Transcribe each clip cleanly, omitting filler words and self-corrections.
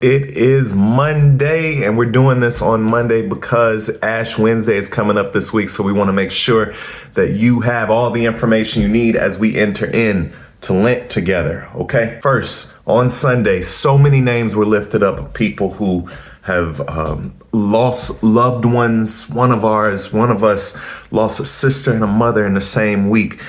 It is Monday, and we're doing this on Monday because Ash Wednesday is coming up this week. So we want to make sure that you have all the information you need as we enter in to Lent together. Okay. First, on Sunday, so many names were lifted up of people who have lost loved ones. One of us lost a sister and a mother in the same week.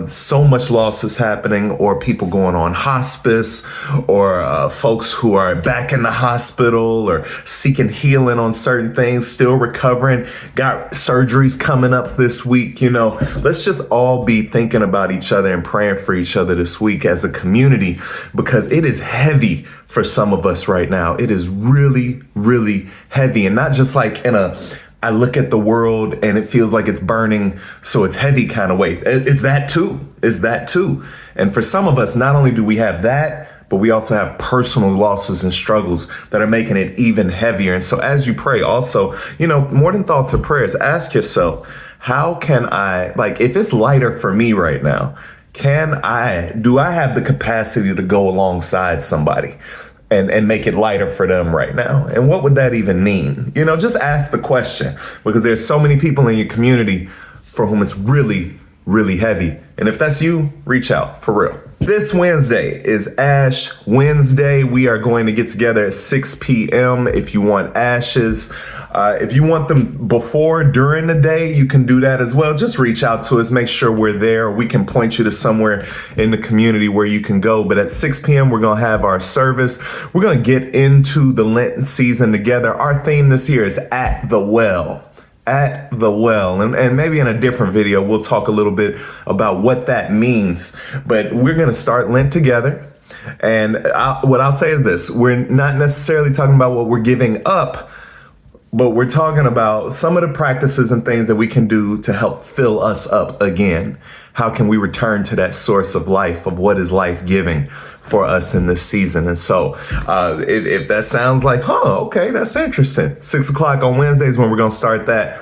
So much loss is happening, or people going on hospice, or folks who are back in the hospital or seeking healing on certain things, still recovering, got surgeries coming up this week. You know, let's just all be thinking about each other and praying for each other this week as a community, because it is heavy for some of us right now. It is really, really heavy. And not just like I look at the world and it feels like it's burning, so it's heavy kind of way. Is that too. And for some of us, not only do we have that, but we also have personal losses and struggles that are making it even heavier. And so as you pray also, more than thoughts or prayers, ask yourself, how can I, if it's lighter for me right now, do I have the capacity to go alongside somebody and make it lighter for them right now? And what would that even mean? Just ask the question, because there's so many people in your community for whom it's really, really heavy. And if that's you, reach out for real. This Wednesday is Ash Wednesday. We are going to get together at 6 p.m. If you want ashes, if you want them before, during the day, you can do that as well. Just reach out to us. Make sure we're there. We can point you to somewhere in the community where you can go. But at 6 p.m., we're going to have our service. We're going to get into the Lenten season together. Our theme this year is At the Well. At the well. And maybe in a different video, we'll talk a little bit about what that means. But we're going to start Lent together. And what I'll say is this: we're not necessarily talking about what we're giving up, but we're talking about some of the practices and things that we can do to help fill us up again. How can we return to that source of life, of what is life-giving for us in this season? And so if that sounds like, okay, that's interesting. 6 o'clock on Wednesdays when we're going to start that.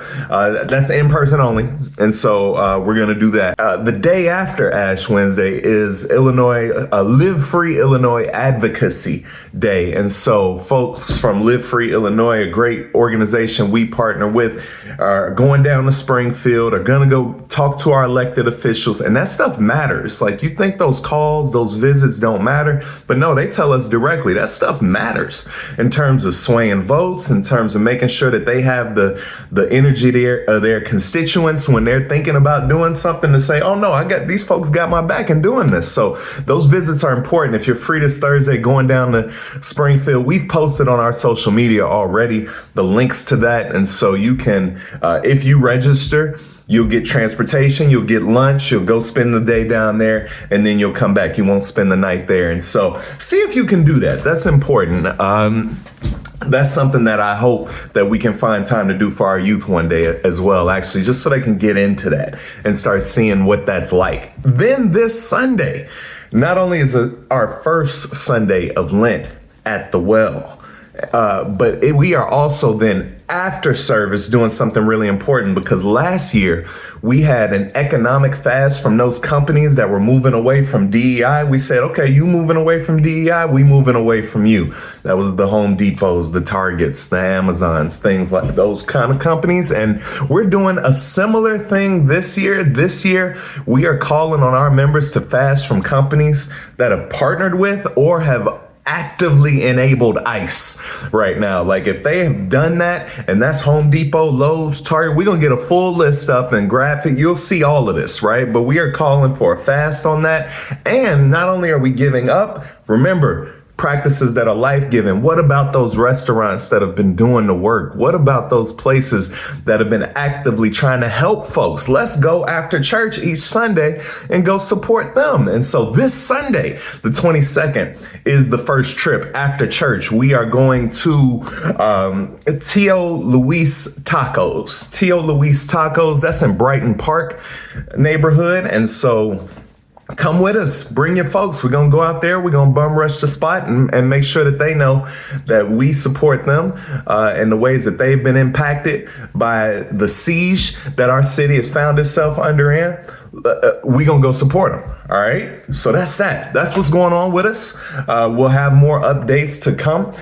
That's in person only. And so we're going to do that. The day after Ash Wednesday is Live Free Illinois Advocacy Day. And so folks from Live Free Illinois, a great organization we partner with, are going down to Springfield, are going to go talk to our elected officials. And that stuff matters. You think those calls, those visits don't matter, but no, they tell us directly that stuff matters in terms of swaying votes, in terms of making sure that they have the energy of their constituents when they're thinking about doing something, to say, oh no, these folks got my back in doing this. So those visits are important. If you're free this Thursday going down to Springfield, we've posted on our social media already the links to that. And so you can, if you register, you'll get transportation, you'll get lunch, you'll go spend the day down there, and then you'll come back. You won't spend the night there. And so see if you can do that. That's important. That's something that I hope that we can find time to do for our youth one day as well, actually, just so they can get into that and start seeing what that's like. Then this Sunday, not only is it our first Sunday of Lent at the well, but we are also then after service doing something really important, because last year we had an economic fast from those companies that were moving away from DEI. We said, okay, you moving away from DEI, we moving away from you. That was the Home Depots, the Targets, the Amazons, things like those kind of companies. And we're doing a similar thing this year. This year, we are calling on our members to fast from companies that have partnered with or have actively enabled ICE right now. If they have done that, and that's Home Depot, Lowe's, Target, we're going to get a full list up and graphic. You'll see all of this, right? But we are calling for a fast on that. And not only are we giving up, remember, practices that are life-giving. What about those restaurants that have been doing the work? What about those places that have been actively trying to help folks? Let's go after church each Sunday and go support them. And so this Sunday, the 22nd, is the first trip after church. We are going to Tio Luis Tacos. Tio Luis Tacos, that's in Brighton Park neighborhood. And so come with us. Bring your folks. We're going to go out there. We're going to bum rush the spot and make sure that they know that we support them in the ways that they've been impacted by the siege that our city has found itself under in. we gonna go support them. All right. So that's that. That's what's going on with us. We'll have more updates to come.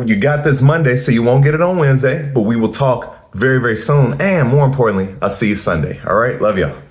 You got this Monday, so you won't get it on Wednesday, but we will talk very, very soon. And more importantly, I'll see you Sunday. All right. Love y'all.